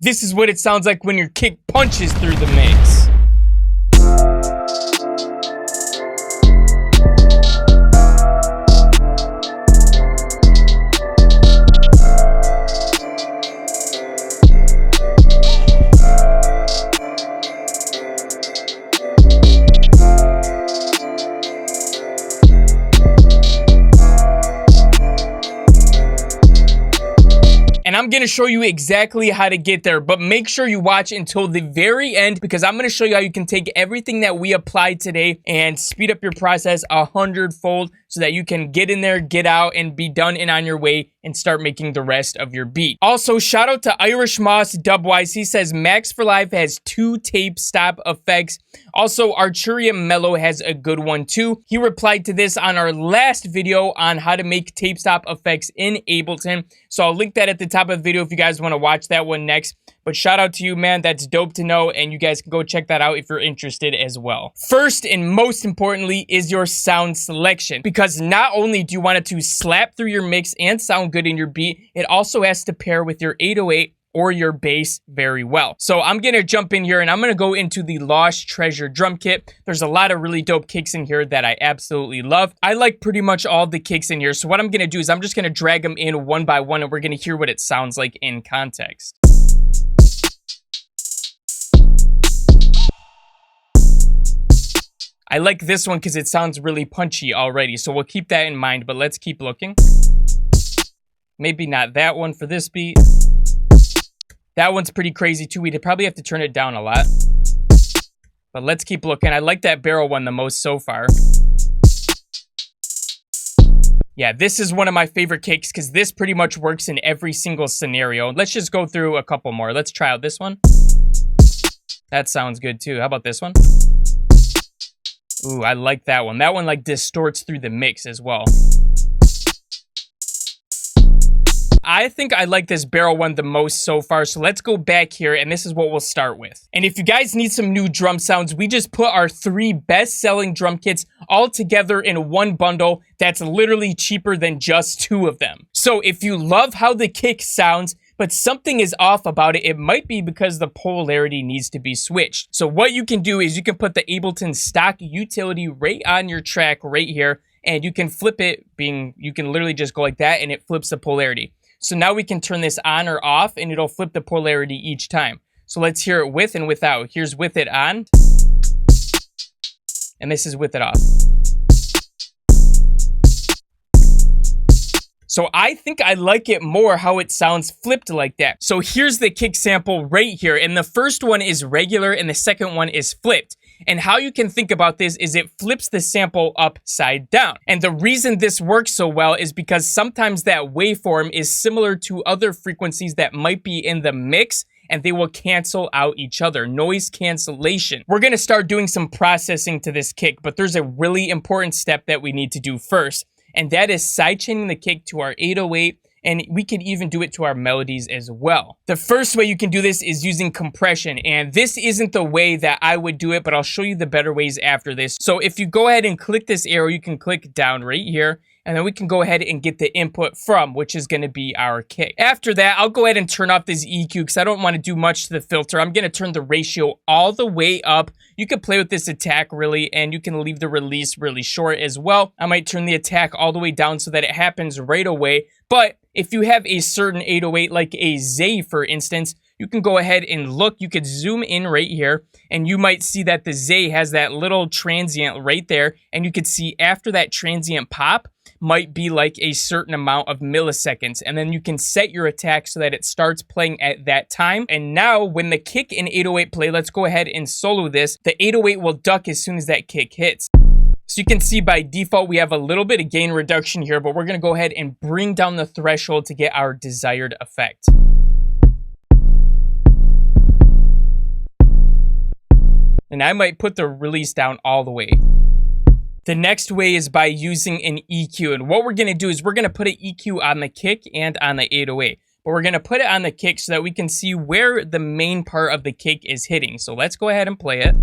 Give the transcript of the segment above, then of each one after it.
This is what it sounds like when your kick punches through the mix. And I'm going to show you exactly how to get there, but make sure you watch until the very end because I'm going to show you how you can take everything that we applied today and speed up your process 100-fold so that you can get in there, get out, and be done and on your way and start making the rest of your beat. Also, shout out to Irish Moss Dubwise. He says Max for Live has 2 tape stop effects. Also, Arturia Mello has a good one too. He replied to this on our last video on how to make tape stop effects in Ableton. So I'll link that at the top of the video if you guys want to watch that one next. But shout out to you, man. That's dope to know, and you guys can go check that out if you're interested as well. First and most importantly is your sound selection, because not only do you want it to slap through your mix and sound good in your beat, it also has to pair with your 808 or your bass very well. So I'm gonna jump in here and I'm gonna go into the Lost Treasure drum kit. There's a lot of really dope kicks in here that I absolutely love. I like pretty much all the kicks in here. So what I'm gonna do is I'm just gonna drag them in one by one and we're gonna hear what it sounds like in context. I like this one because it sounds really punchy already, so we'll keep that in mind, but let's keep looking. Maybe not that one for this beat. That one's pretty crazy too. We'd probably have to turn it down a lot. But let's keep looking. I like that barrel one the most so far. Yeah, this is one of my favorite kicks because this pretty much works in every single scenario. Let's just go through a couple more. Let's try out this one. That sounds good too. How about this one? Ooh, I like that one. That one like distorts through the mix as well. I think I like this barrel one the most so far, so let's go back here, and this is what we'll start with. And if you guys need some new drum sounds, we just put our 3 best-selling drum kits all together in one bundle that's literally cheaper than just 2 of them. So if you love how the kick sounds, but something is off about it, it might be because the polarity needs to be switched. So what you can do is you can put the Ableton stock utility right on your track right here, and you can flip it, you can literally just go like that, and it flips the polarity. So now we can turn this on or off, and it'll flip the polarity each time. So let's hear it with and without. Here's with it on, and this is with it off. So I think I like it more how it sounds flipped like that. So here's the kick sample right here. And the first one is regular and the second one is flipped. And how you can think about this is it flips the sample upside down. And the reason this works so well is because sometimes that waveform is similar to other frequencies that might be in the mix, and they will cancel out each other. Noise cancellation. We're gonna start doing some processing to this kick, but there's a really important step that we need to do first. And that is sidechaining the kick to our 808, and we can even do it to our melodies as well. The first way you can do this is using compression, and this isn't the way that I would do it, but I'll show you the better ways after this. So if you go ahead and click this arrow, you can click down right here, and then we can go ahead and get the input from, which is going to be our kick. After that, I'll go ahead and turn off this EQ because I don't want to do much to the filter. I'm going to turn the ratio all the way up. You can play with this attack really, and you can leave the release really short as well. I might turn the attack all the way down so that it happens right away. But if you have a certain 808, like a Zay, for instance, you can go ahead and look. You could zoom in right here, and you might see that the Zay has that little transient right there, and you could see after that transient pop might be like a certain amount of milliseconds, and then you can set your attack so that it starts playing at that time. And now when the kick and 808 play, let's go ahead and solo this. The 808 will duck as soon as that kick hits. So you can see by default we have a little bit of gain reduction here, but we're going to go ahead and bring down the threshold to get our desired effect. And I might put the release down all the way. The next way is by using an EQ. And what we're going to do is we're going to put an EQ on the kick and on the 808. But we're going to put it on the kick so that we can see where the main part of the kick is hitting. So let's go ahead and play it.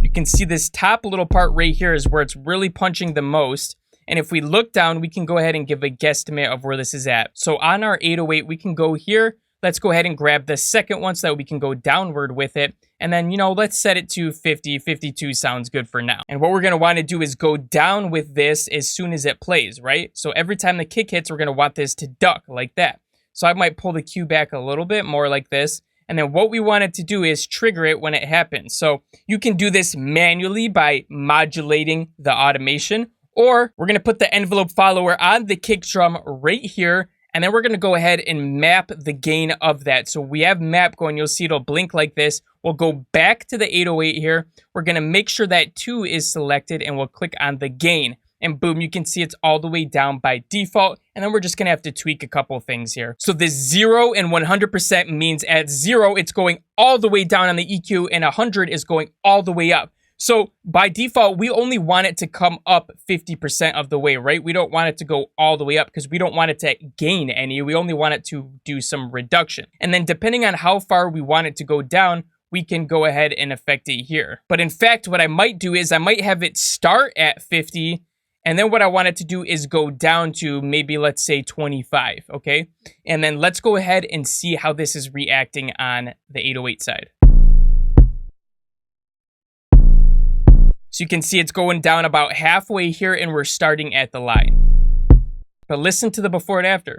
You can see this top little part right here is where it's really punching the most. And if we look down, we can go ahead and give a guesstimate of where this is at. So on our 808, we can go here. Let's go ahead and grab the second one so that we can go downward with it. And then, let's set it to 50. 52 sounds good for now. And what we're going to want to do is go down with this as soon as it plays, right? So every time the kick hits, we're going to want this to duck like that. So I might pull the cue back a little bit more like this. And then what we want it to do is trigger it when it happens. So you can do this manually by modulating the automation, or we're going to put the envelope follower on the kick drum right here. And then we're going to go ahead and map the gain of that. So we have map going. You'll see it'll blink like this. We'll go back to the 808 here. We're going to make sure that 2 is selected, and we'll click on the gain. And boom, you can see it's all the way down by default. And then we're just going to have to tweak a couple things here. So the 0 and 100% means at 0, it's going all the way down on the EQ, and 100 is going all the way up. So by default, we only want it to come up 50% of the way, right? We don't want it to go all the way up because we don't want it to gain any. We only want it to do some reduction. And then depending on how far we want it to go down, we can go ahead and affect it here. But in fact, what I might do is I might have it start at 50, and then what I want it to do is go down to maybe, let's say 25, okay? And then let's go ahead and see how this is reacting on the 808 side. So you can see it's going down about halfway here, and we're starting at the line. But listen to the before and after.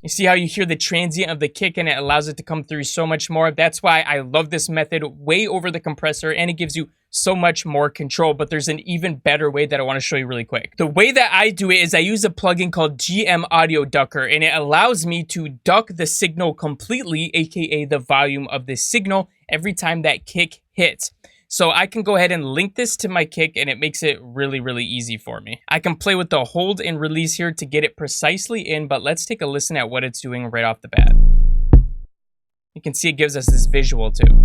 You see how you hear the transient of the kick, and it allows it to come through so much more. That's why I love this method way over the compressor, and it gives you so much more control. But there's an even better way that I want to show you really quick. The way that I do it is I use a plugin called GM Audio Ducker, and it allows me to duck the signal completely, aka the volume of the signal, every time that kick hits. So I can go ahead and link this to my kick, and it makes it really, really easy for me. I can play with the hold and release here to get it precisely in, but let's take a listen at what it's doing right off the bat. You can see it gives us this visual too.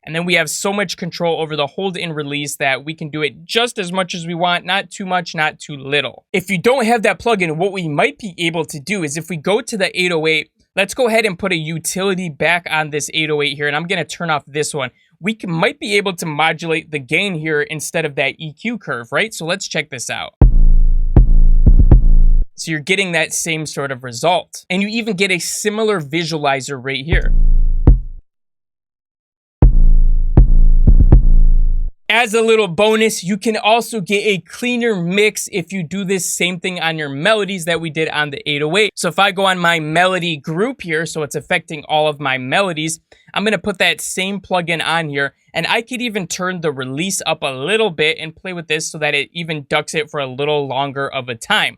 And then we have so much control over the hold and release that we can do it just as much as we want, not too much, not too little. If you don't have that plugin, what we might be able to do is if we go to the 808, let's go ahead and put a utility back on this 808 here, and I'm going to turn off this one. We might be able to modulate the gain here instead of that EQ curve, right? So let's check this out. So you're getting that same sort of result. And you even get a similar visualizer right here. As a little bonus, you can also get a cleaner mix if you do this same thing on your melodies that we did on the 808. So if I go on my melody group here, so it's affecting all of my melodies, I'm going to put that same plugin on here, and I could even turn the release up a little bit and play with this so that it even ducks it for a little longer of a time.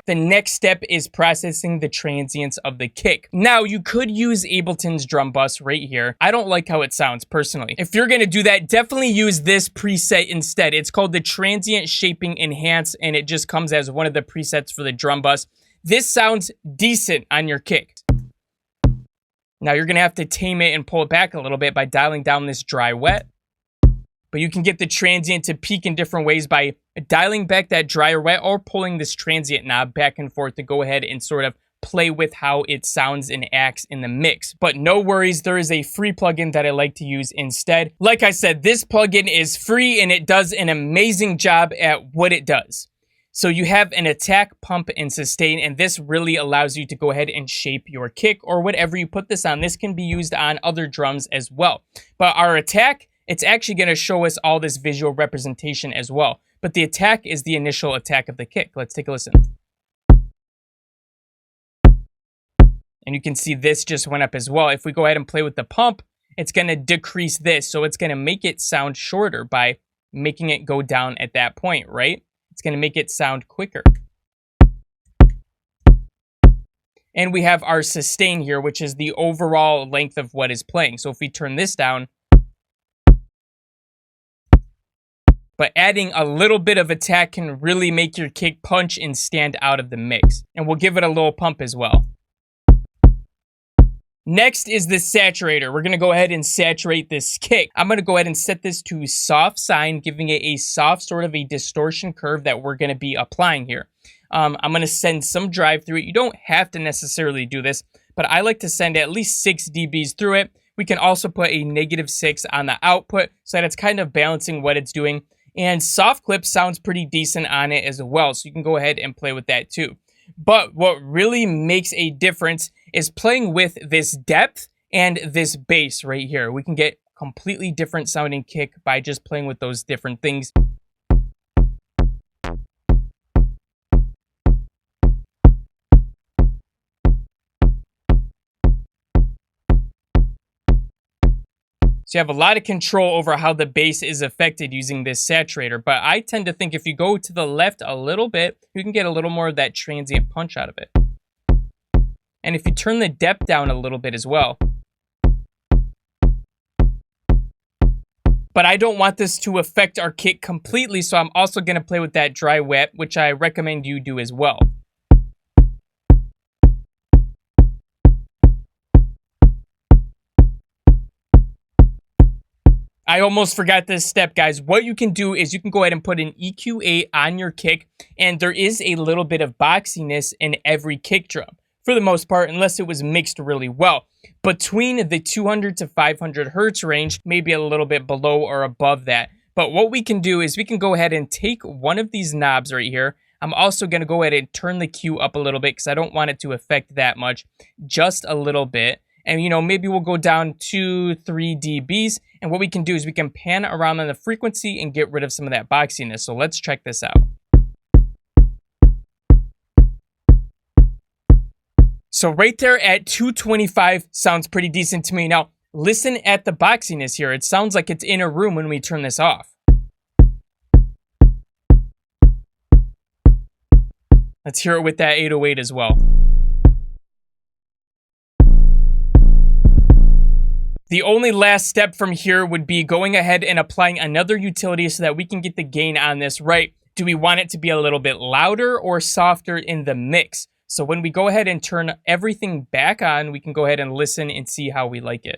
The next step is processing the transients of the kick. Now, you could use Ableton's drum bus right here. I don't like how it sounds personally. If you're gonna do that, definitely use this preset instead. It's called the Transient Shaping Enhance, and it just comes as one of the presets for the drum bus. This sounds decent on your kick. Now, you're gonna have to tame it and pull it back a little bit by dialing down this dry wet. But you can get the transient to peak in different ways by dialing back that dry or wet, or pulling this transient knob back and forth to go ahead and sort of play with how it sounds and acts in the mix. But no worries, there is a free plugin that I like to use instead. Like I said, this plugin is free and it does an amazing job at what it does. So you have an attack, pump, and sustain, and this really allows you to go ahead and shape your kick or whatever you put this on. This can be used on other drums as well. But our attack, it's actually going to show us all this visual representation as well. But the attack is the initial attack of the kick. Let's take a listen. And you can see this just went up as well. If we go ahead and play with the pump, it's going to decrease this. So it's going to make it sound shorter by making it go down at that point, right? It's going to make it sound quicker. And we have our sustain here, which is the overall length of what is playing. So if we turn this down, but adding a little bit of attack can really make your kick punch and stand out of the mix. And we'll give it a little pump as well. Next is the saturator. We're going to go ahead and saturate this kick. I'm going to go ahead and set this to soft sine, giving it a soft sort of a distortion curve that we're going to be applying here. I'm going to send some drive through it. You don't have to necessarily do this, but I like to send at least 6 dBs through it. We can also put a -6 on the output so that it's kind of balancing what it's doing. And soft clip sounds pretty decent on it as well, so you can go ahead and play with that too. But what really makes a difference is playing with this depth and this bass right here. We can get completely different sounding kick by just playing with those different things. So you have a lot of control over how the bass is affected using this saturator. But I tend to think if you go to the left a little bit, you can get a little more of that transient punch out of it. And if you turn the depth down a little bit as well. But I don't want this to affect our kick completely, so I'm also going to play with that dry wet, which I recommend you do as well. I almost forgot this step, guys. What you can do is you can go ahead and put an EQ8 on your kick, and there is a little bit of boxiness in every kick drum, for the most part, unless it was mixed really well. Between the 200 to 500 hertz range, maybe a little bit below or above that. But what we can do is we can go ahead and take one of these knobs right here. I'm also going to go ahead and turn the Q up a little bit because I don't want it to affect that much, just a little bit. And, you know, maybe we'll go down 2-3 dBs. And what we can do is we can pan around on the frequency and get rid of some of that boxiness. So let's check this out. So right there at 225 sounds pretty decent to me. Now, listen at the boxiness here. It sounds like it's in a room when we turn this off. Let's hear it with that 808 as well. The only last step from here would be going ahead and applying another utility so that we can get the gain on this right. Do we want it to be a little bit louder or softer in the mix? So when we go ahead and turn everything back on, we can go ahead and listen and see how we like it.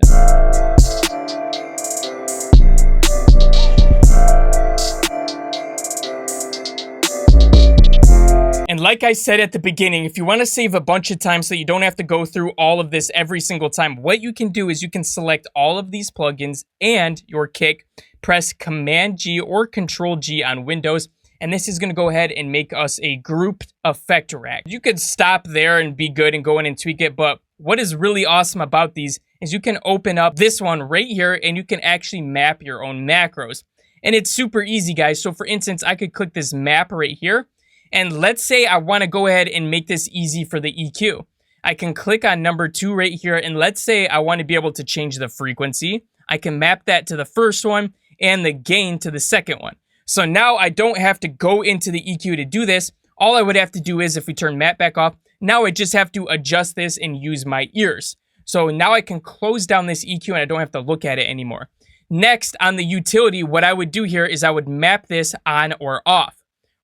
And like I said at the beginning, if you want to save a bunch of time so you don't have to go through all of this every single time, what you can do is you can select all of these plugins and your kick, press Command-G or Control-G on Windows, and this is going to go ahead and make us a grouped effect rack. You could stop there and be good and go in and tweak it, but what is really awesome about these is you can open up this one right here and you can actually map your own macros. And it's super easy, guys. So for instance, I could click this map right here. And let's say I want to go ahead and make this easy for the EQ. I can click on number 2 right here, and let's say I want to be able to change the frequency. I can map that to the first one and the gain to the second one. So now I don't have to go into the EQ to do this. All I would have to do is, if we turn map back off, now I just have to adjust this and use my ears. So now I can close down this EQ and I don't have to look at it anymore. Next, on the utility, what I would do here is I would map this on or off.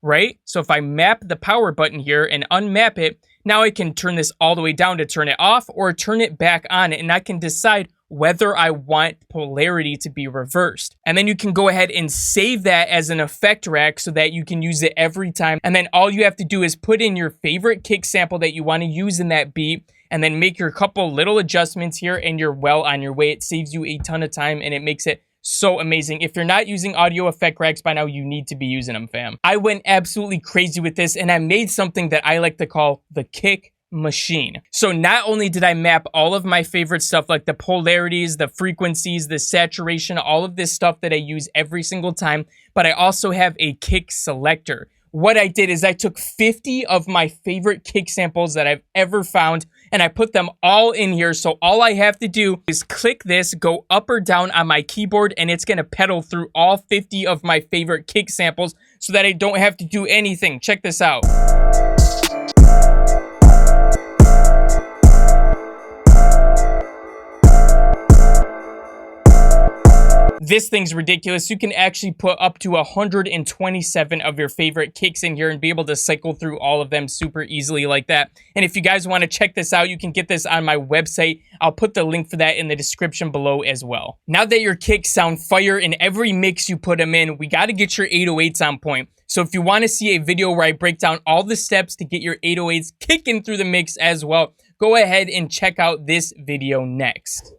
Right? So if I map the power button here and unmap it, now I can turn this all the way down to turn it off or turn it back on, and I can decide whether I want polarity to be reversed. And then you can go ahead and save that as an effect rack so that you can use it every time. And then all you have to do is put in your favorite kick sample that you want to use in that beat, and then make your couple little adjustments here, and you're well on your way. It saves you a ton of time, and it makes it so amazing. If you're not using audio effect racks by now, you need to be using them, fam. I went absolutely crazy with this, and I made something that I like to call the kick machine. So not only did I map all of my favorite stuff like the polarities, the frequencies, the saturation, all of this stuff that I use every single time, but I also have a kick selector. What I did is I took 50 of my favorite kick samples that I've ever found, and I put them all in here. So all I have to do is click this, go up or down on my keyboard, and it's going to pedal through all 50 of my favorite kick samples so that I don't have to do anything. Check this out. This thing's ridiculous. You can actually put up to 127 of your favorite kicks in here and be able to cycle through all of them super easily like that. And if you guys want to check this out, you can get this on my website. I'll put the link for that in the description below as well. Now that your kicks sound fire in every mix you put them in, we got to get your 808s on point. So if you want to see a video where I break down all the steps to get your 808s kicking through the mix as well, go ahead and check out this video next.